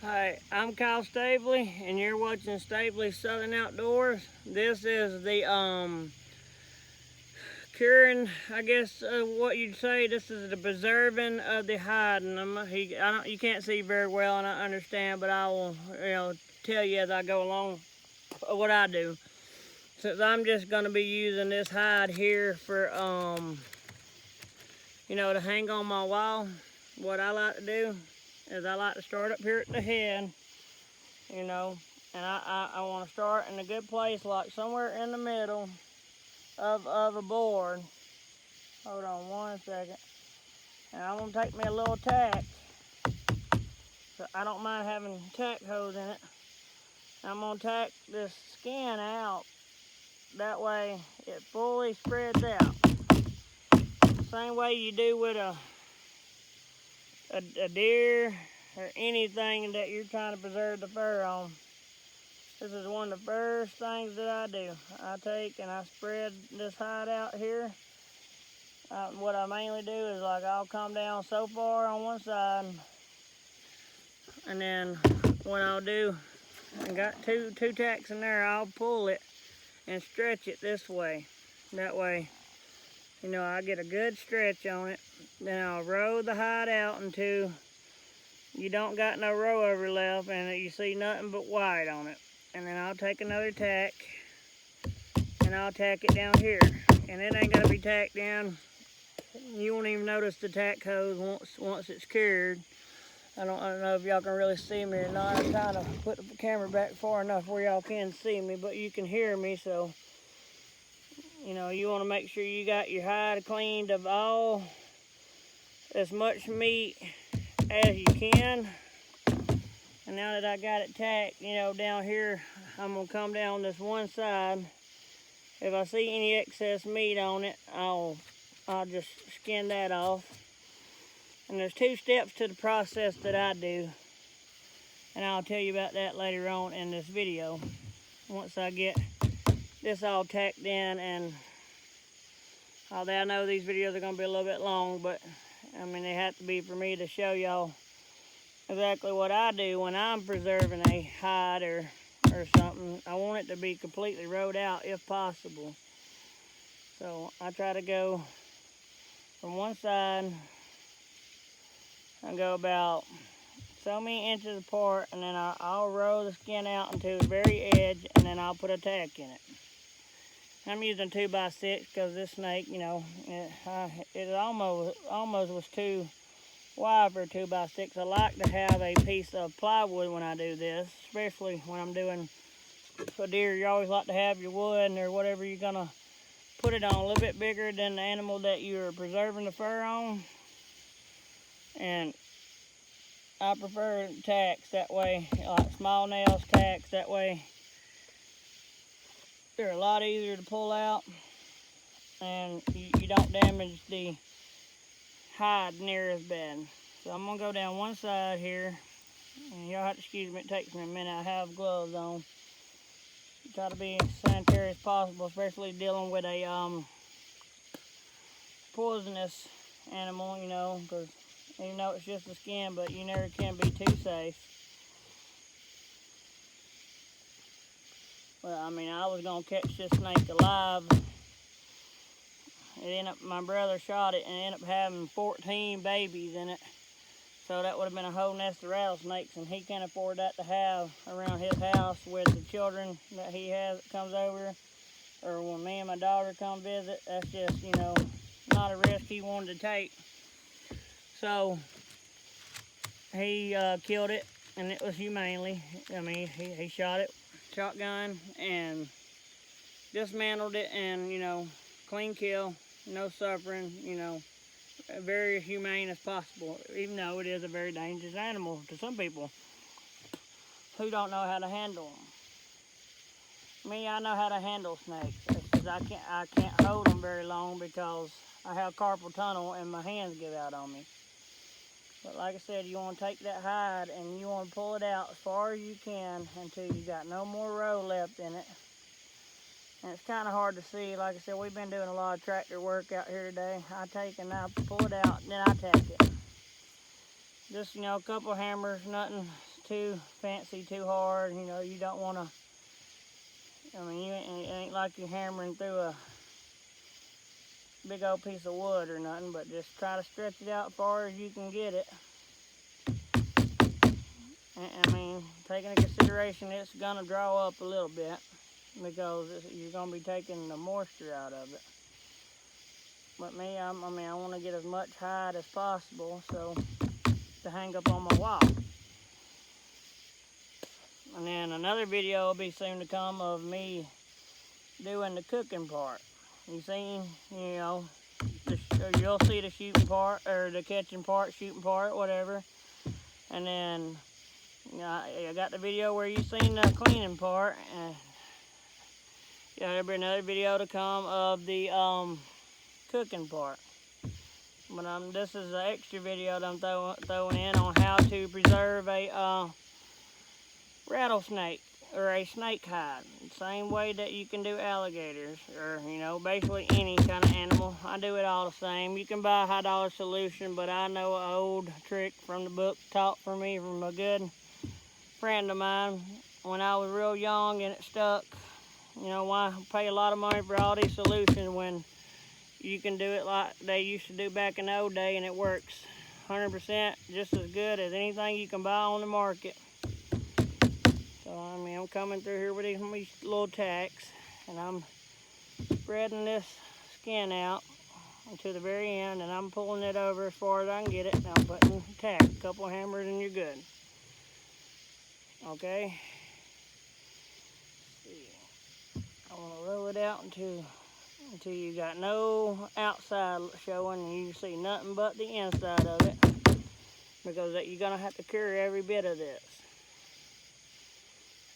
Hi, I'm Kyle Stabley, and you're watching Stabley Southern Outdoors. This is the curing, I guess, what you'd say. This is the preserving of the hide, and you can't see very well, and I understand, but I will, tell you as I go along what I do. Since I'm just going to be using this hide here for, to hang on my wall. What I like to do is I like to start up here at the head. And I want to start in a good place, like somewhere in the middle of a board. Hold on one second. And I'm going to take me a little tack. So I don't mind having tack holes in it. I'm going to tack this skin out. That way it fully spreads out. Same way you do with a deer or anything that you're trying to preserve the fur on. This is one of the first things that I do. I take and I spread this hide out here. What I mainly do is I'll come down so far on one side, and then what I'll do, I got two tacks in there, I'll pull it and stretch it this way. That way, I get a good stretch on it. Then I'll roll the hide out until you don't got no row over left and you see nothing but white on it. And then I'll take another tack and I'll tack it down here. And it ain't gotta be tacked down. You won't even notice the tack hose once it's cured. I don't know if y'all can really see me or not. I'm trying to put the camera back far enough where y'all can see me, but you can hear me. So, you want to make sure you got your hide cleaned of as much meat as you can. And now that I got it tacked, down here, I'm gonna come down this one side. If I see any excess meat on it, I'll just skin that off. And there's 2 steps to the process that I do, and I'll tell you about that later on in this video. Once I get this all tacked in, and although I know these videos are gonna be a little bit long, but they have to be for me to show y'all exactly what I do when I'm preserving a hide or something. I want it to be completely rode out if possible. So I try to go from one side and go about so many inches apart, and then I'll roll the skin out until the very edge, and then I'll put a tack in it. I'm using 2x6 because this snake, it almost was too wide for a 2x6. I like to have a piece of plywood when I do this, especially when I'm doing for deer. You always like to have your wood or whatever you're gonna put it on a little bit bigger than the animal that you're preserving the fur on. And I prefer tacks that way, like small nails tacks. That way they're a lot easier to pull out, and you don't damage the hide near as bad. So I'm gonna go down one side here, and y'all have to excuse me, it takes me a minute. I have gloves on. Try to be as sanitary as possible, especially dealing with a poisonous animal, because even though it's just the skin, but you never can be too safe. Well, I was gonna catch this snake alive. My brother shot it and it ended up having 14 babies in it. So that would have been a whole nest of rattlesnakes, and he can't afford that to have around his house with the children that he has that comes over, or when me and my daughter come visit. That's just, not a risk he wanted to take. So he killed it, and it was humanely. He shot it, shotgun, and dismantled it, and, clean kill, no suffering, very humane as possible, even though it is a very dangerous animal to some people who don't know how to handle them. Me, I know how to handle snakes. It's just I can't hold them very long because I have carpal tunnel and my hands give out on me. But like I said, you want to take that hide and you want to pull it out as far as you can until you got no more row left in it. And it's kind of hard to see. Like I said, we've been doing a lot of tractor work out here today. I take and I pull it out, and then I tack it. Just, a couple hammers, nothing too fancy, too hard. You know, you don't want to, I mean, it ain't like you're hammering through a big old piece of wood or nothing, but just try to stretch it out as far as you can get it. I mean, taking into consideration it's gonna draw up a little bit because you're gonna be taking the moisture out of it. But me, I want to get as much hide as possible so to hang up on my wall. And then another video will be soon to come of me doing the cooking part. You seen, you know, you'll see the shooting part, or the catching part, shooting part, whatever. And then, you know, I got the video where you seen the cleaning part. And yeah, there'll be another video to come of the cooking part. But this is an extra video that I'm throwing in on how to preserve a rattlesnake or a snake hide. Same way that you can do alligators, or, you know, basically any kind of animal. I do it all the same. You can buy a high-dollar solution, but I know an old trick from the book taught for me from a good friend of mine when I was real young and it stuck. You know, why pay a lot of money for all these solutions when you can do it like they used to do back in the old day, and it works 100% just as good as anything you can buy on the market. So, I mean, I'm coming through here with these little tacks, and I'm spreading this skin out to the very end, and I'm pulling it over as far as I can get it. Now I'm putting tack, a couple of hammers, and you're good. Okay. Let's see. I want to roll it out until you got no outside showing and you see nothing but the inside of it, because you're going to have to cure every bit of this.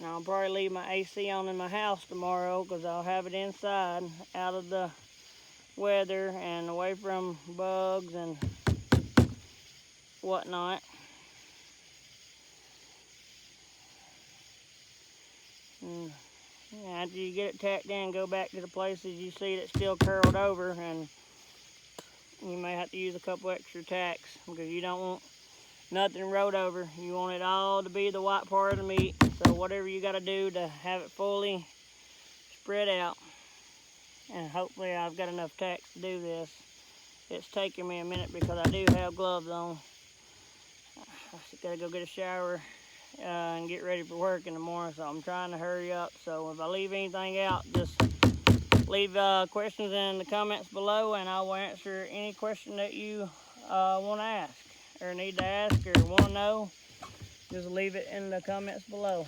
Now I'll probably leave my AC on in my house tomorrow because I'll have it inside, out of the weather and away from bugs and whatnot. And after you get it tacked in, go back to the places you see that's still curled over, and you may have to use a couple extra tacks because you don't want nothing rolled over. You want it all to be the white part of the meat. So whatever you got to do to have it fully spread out, and hopefully I've got enough tacks to do this. It's taking me a minute because I do have gloves on. I just got to go get a shower and get ready for work in the morning, so I'm trying to hurry up. So if I leave anything out, just leave questions in the comments below, and I will answer any question that you want to ask, or need to ask, or want to know. Just leave it in the comments below.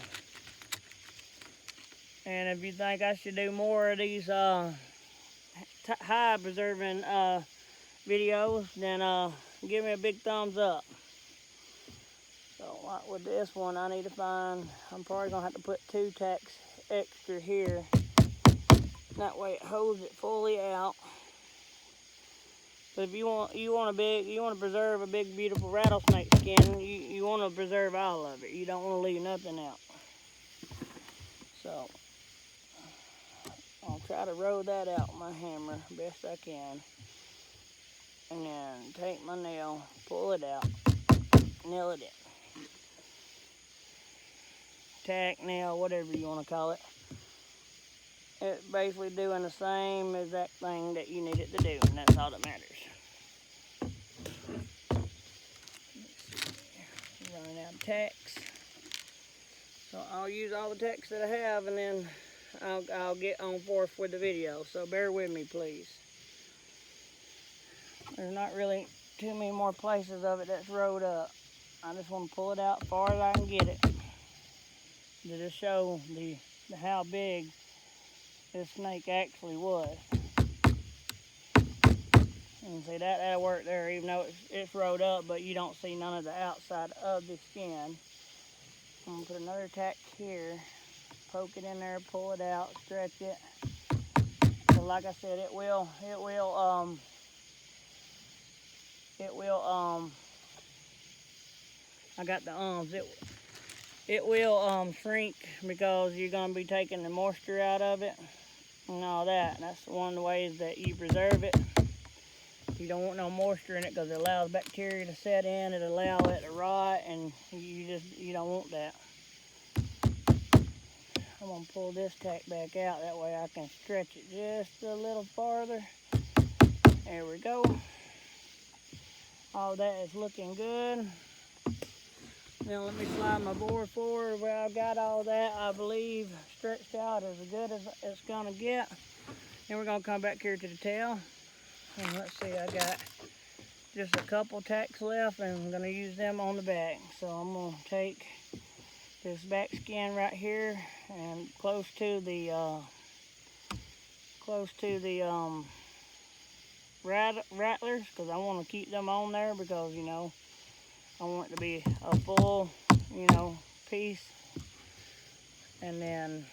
And if you think I should do more of these hide preserving videos, then give me a big thumbs up. So like with this one, I need to find, I'm probably gonna have to put 2 tacks extra here. That way it holds it fully out. But if you want to preserve a big beautiful rattlesnake skin, you want to preserve all of it. You don't want to leave nothing out. So I'll try to roll that out with my hammer best I can, and then take my nail, pull it out, nail it in. Tack, nail, whatever you want to call it. It's basically doing the same exact thing that you need it to do, and that's all that matters. Running out of tacks. So I'll use all the tacks that I have, and then I'll get on forth with the video. So bear with me, please. There's not really too many more places of it that's rolled up. I just want to pull it out as far as I can get it, to just show how big this snake actually was. And see, that'll work there, even though it's rolled up, but you don't see none of the outside of the skin. I'm gonna put another tack here, poke it in there, pull it out, stretch it. So like I said, it will I got the ums. It will shrink because you're gonna be taking the moisture out of it and all that. And that's one of the ways that you preserve it. You don't want no moisture in it because it allows bacteria to set in, it allows it to rot, and you don't want that. I'm gonna pull this tack back out, that way I can stretch it just a little farther. There we go. All that is looking good. Now let me slide my board forward where I've got all that, I believe, stretched out as good as it's gonna get. Then we're gonna come back here to the tail. And let's see, I got just a couple tacks left, and I'm gonna use them on the back. So I'm gonna take this back skin right here and close to the rattlers, because I want to keep them on there, because you know I want it to be a full piece. And then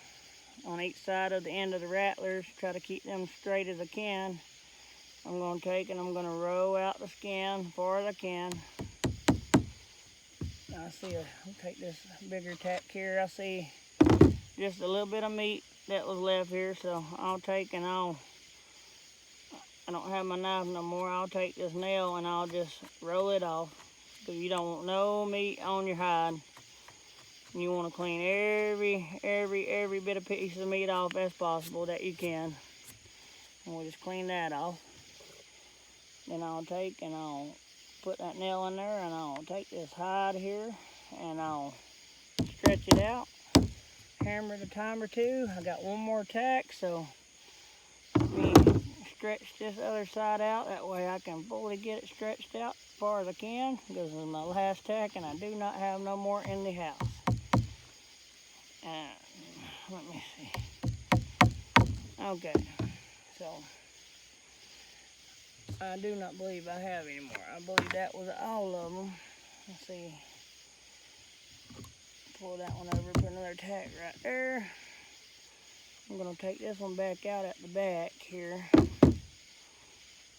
on each side of the end of the rattlers, try to keep them straight as I can. I'm going to take and I'm going to roll out the skin as far as I can. I see, I'll take this bigger tack here. I see just a little bit of meat that was left here, so I'll take and I don't have my knife no more. I'll take this nail and I'll just roll it off, because you don't want no meat on your hide. You want to clean every bit of piece of meat off as possible that you can. And we'll just clean that off. Then I'll take and I'll put that nail in there, and I'll take this hide here and I'll stretch it out. Hammer it a time or two. I got one more tack, so let me stretch this other side out. That way I can fully get it stretched out as far as I can. This is my last tack, and I do not have no more in the house. Let me see. Okay, so I do not believe I have any more. I believe that was all of them. Let's see. Pull that one over, put another tack right there. I'm going to take this one back out at the back here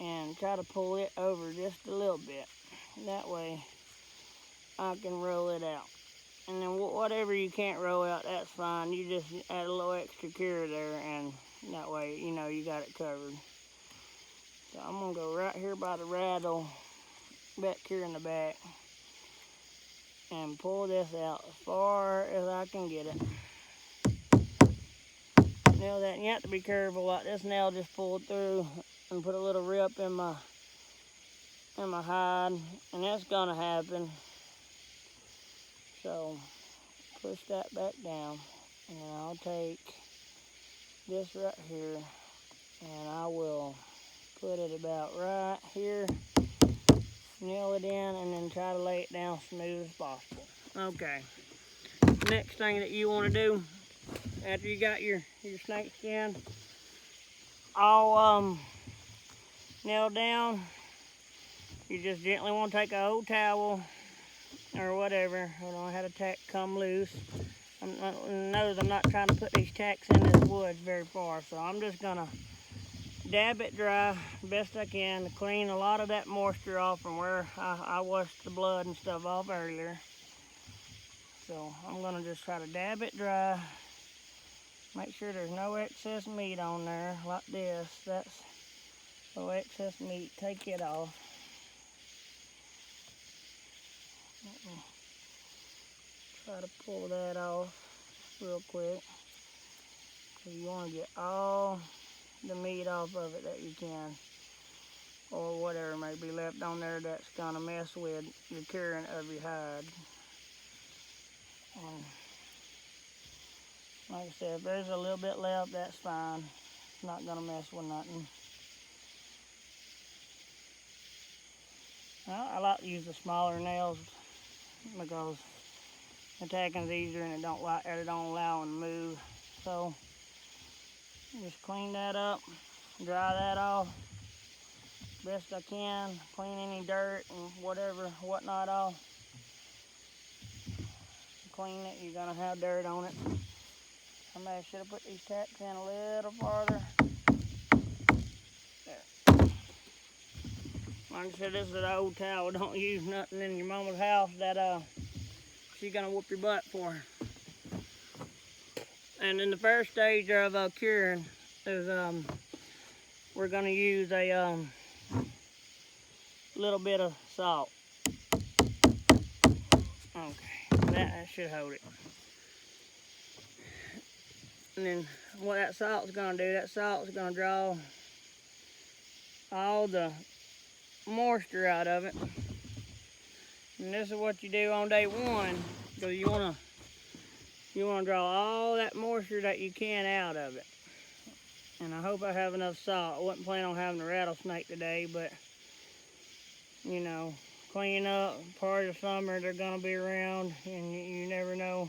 and try to pull it over just a little bit. That way I can roll it out. And then whatever you can't roll out, that's fine. You just add a little extra cure there, and that way you know you got it covered. So I'm going to go right here by the rattle, back here in the back, and pull this out as far as I can get it. Nail that, and you have to be careful. Like this nail just pulled through and put a little rip in my hide, and that's gonna happen. So push that back down, and then I'll take this right here, and I will put it about right here, nail it in, and then try to lay it down smooth as possible. Okay, next thing that you want to do after you got your snake skin all nailed down, you just gently want to take an old towel or whatever. Hold on, I had a tack come loose. I'm not trying to put these tacks in this woods very far, so I'm just gonna dab it dry best I can to clean a lot of that moisture off from where I washed the blood and stuff off earlier. So I'm gonna just try to dab it dry. Make sure there's no excess meat on there like this. That's no excess meat. Take it off. Try to pull that off real quick. You want to get all the meat off of it that you can, or whatever may be left on there that's gonna mess with the curing of your hide. And like I said, if there's a little bit left, that's fine. It's not gonna mess with nothing. Well, I like to use the smaller nails because attacking is easier, and it don't allow them to move. So just clean that up, dry that off best I can, clean any dirt and whatnot off. Clean it, you're gonna have dirt on it. I should have put these tacks in a little farther. There. Like I said, this is an old towel. Don't use nothing in your mama's house that she's gonna whoop your butt for. And in the first stage of curing is we're gonna use a little bit of salt. Okay, that should hold it. And then what that salt's gonna do, that salt's gonna draw all the moisture out of it. And this is what you do on day one, because you wanna draw all that moisture that you can out of it. And I hope I have enough salt. I wasn't planning on having a rattlesnake today, but you know, clean up, part of the summer they're gonna be around, and you never know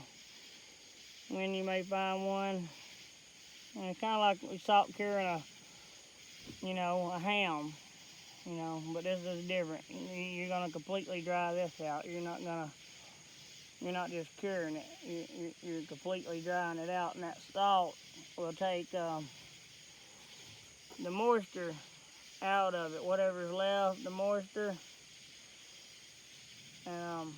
when you may find one. And it's kind of like salt curing a ham, but this is different. You're gonna completely dry this out. You're not just curing it. You're completely drying it out, and that salt will take the moisture out of it, whatever's left, the moisture. And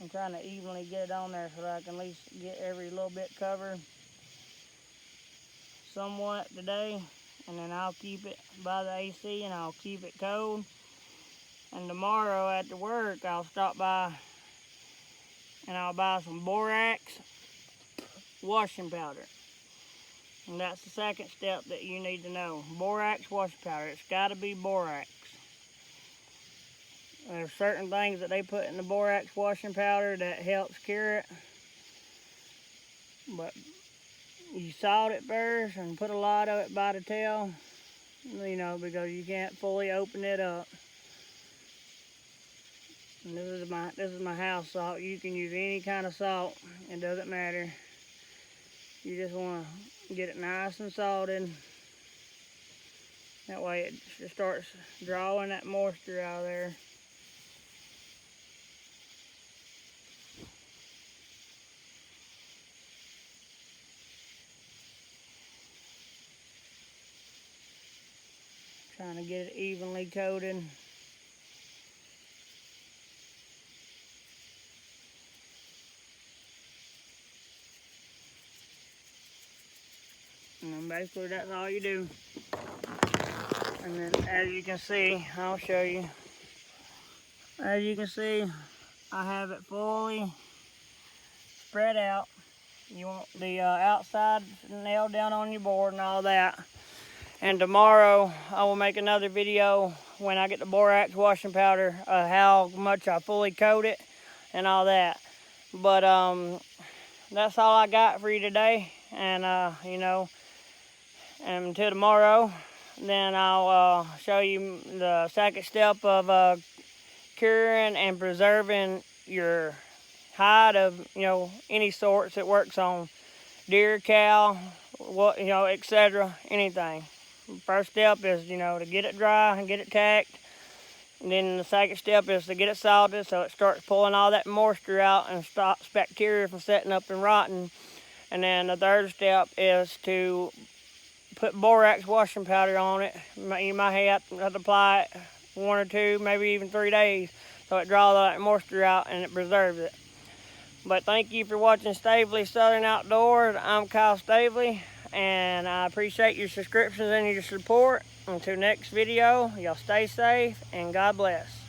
I'm trying to evenly get it on there so that I can at least get every little bit covered somewhat today. And then I'll keep it by the AC and I'll keep it cold. And tomorrow after work I'll stop by and I'll buy some borax washing powder. And that's the second step that you need to know. Borax washing powder. It's got to be borax. There's certain things that they put in the borax washing powder that helps cure it. But you salt it first and put a lot of it by the tail, because you can't fully open it up. And this is my house salt. You can use any kind of salt. It doesn't matter. You just want to get it nice and salted. That way it just starts drawing that moisture out of there. Trying to get it evenly coated. And then basically that's all you do. And then as you can see, I'll show you. As you can see, I have it fully spread out. You want the outside nailed down on your board and all that. And tomorrow I will make another video when I get the borax washing powder, how much I fully coat it and all that. But that's all I got for you today. And and until tomorrow, then I'll show you the second step of curing and preserving your hide of any sorts that works on deer, cow, etc. anything. First step is to get it dry and get it tacked. And then the second step is to get it salted so it starts pulling all that moisture out and stops bacteria from setting up and rotting. And then the third step is to put borax washing powder on it. You might have to apply it 1 or 2, maybe even 3 days, so it draws all that moisture out and it preserves it. But thank you for watching Stavely Southern Outdoors. I'm Kyle Stavely, and I appreciate your subscriptions and your support. Until next video, y'all stay safe and God bless.